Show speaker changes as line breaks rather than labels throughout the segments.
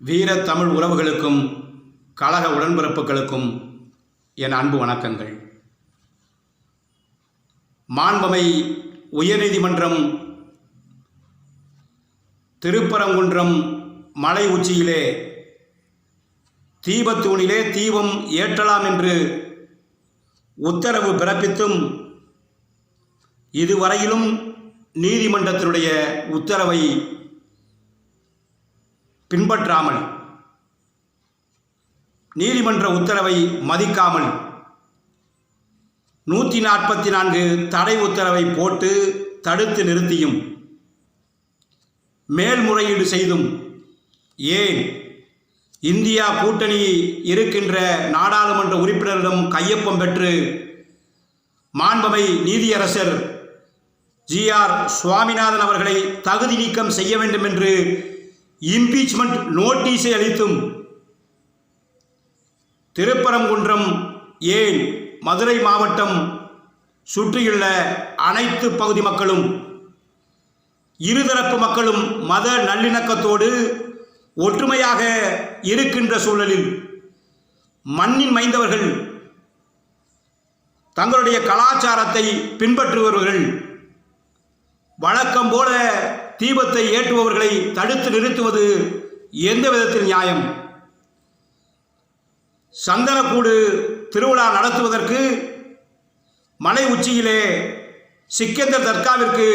வீர தமிழ் உறவுகளுக்கும் கழக உடன்பிறப்புகளுக்கும் என் அன்பு வணக்கங்கள். மாண்பமை உயர்நீதிமன்றம் திருப்பரங்குன்றம் மலை உச்சியிலே தீபத்தூணிலே தீபம் ஏற்றலாம் என்று உத்தரவு பிறப்பித்தும் இதுவரையிலும் நீதிமன்றத்தினுடைய உத்தரவை பின்பற்றாமல், நீதிமன்ற உத்தரவை மதிக்காமல் 144 தடை உத்தரவை போட்டு தடுத்து நிறுத்தியும் மேல்முறையீடு செய்தும், ஏன் இந்தியா கூட்டணி இருக்கின்ற நாடாளுமன்ற உறுப்பினரிடம் கையொப்பம் பெற்று மாண்பமை நீதியரசர் ஜி.ஆர். சுவாமிநாதன் அவர்களை தகுதி நீக்கம் செய்ய வேண்டும் என்று இம்பீச்மெண்ட் நோட்டீஸை அளித்தும் திருப்பரங்குன்றம், ஏன் மதுரை மாவட்டம் சுற்றியுள்ள அனைத்து பகுதி மக்களும், இருதரப்பு மக்களும் மத நல்லிணக்கத்தோடு ஒற்றுமையாக இருக்கின்ற சூழலில் மண்ணின் மைந்தவர்கள், தங்களுடைய கலாச்சாரத்தை பின்பற்றுபவர்கள் வழக்கம் போல தீபத்தை ஏற்றுபவர்களை தடுத்து நிறுத்துவது எந்த விதத்தில் நியாயம்? சந்தனக்கூடு திருவிழா நடத்துவதற்கு மலை உச்சியிலே சிக்கந்தர் தர்காவிற்கு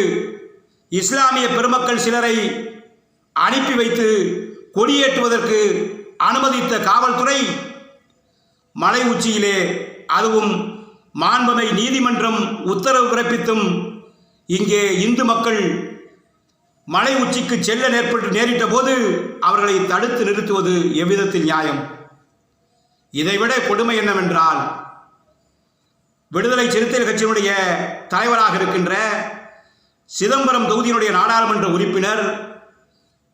இஸ்லாமிய பெருமக்கள் சிலரை அனுப்பி வைத்து கொடியேற்றுவதற்கு அனுமதித்த காவல்துறை, மலை உச்சியிலே அதுவும் மாண்பமை நீதிமன்றம் உத்தரவு பிறப்பித்தும் இங்கே இந்து மக்கள் மலை உச்சிக்கு செல்ல நேரிட்ட போது அவர்களை தடுத்து நிறுத்துவது எவ்விதத்தில் நியாயம்? இதைவிட கொடுமை என்னவென்றால், விடுதலை சிறுத்தைகள் கட்சியினுடைய தலைவராக இருக்கின்ற சிதம்பரம் தொகுதியினுடைய நாடாளுமன்ற உறுப்பினர்,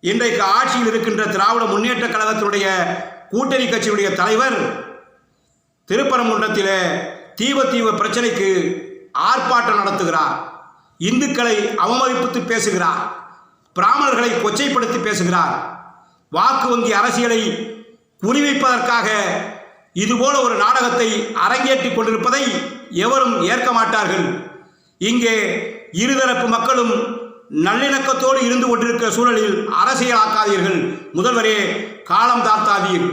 இன்றைக்கு ஆட்சியில் இருக்கின்ற திராவிட முன்னேற்ற கழகத்தினுடைய கூட்டணி கட்சியினுடைய தலைவர் திருப்பரங்குன்றத்திலே தீப பிரச்சனைக்கு ஆர்ப்பாட்டம் நடத்துகிறார். இந்துக்களை அவமதிப்பித்து பேசுகிறார், பிராமணர்களை கொச்சைப்படுத்தி பேசுகிறார். வாக்கு வங்கி அரசியலை குறிவைப்பதற்காக இதுபோல ஒரு நாடகத்தை அரங்கேற்றிக் கொண்டிருப்பதை எவரும் ஏற்க மாட்டார்கள். இங்கே இருதரப்பு மக்களும் நல்லிணக்கத்தோடு இருந்து கொண்டிருக்கிற சூழலில் அரசியலாக்காதீர்கள். முதல்வரே, காலம் தாழ்த்தாதீர்.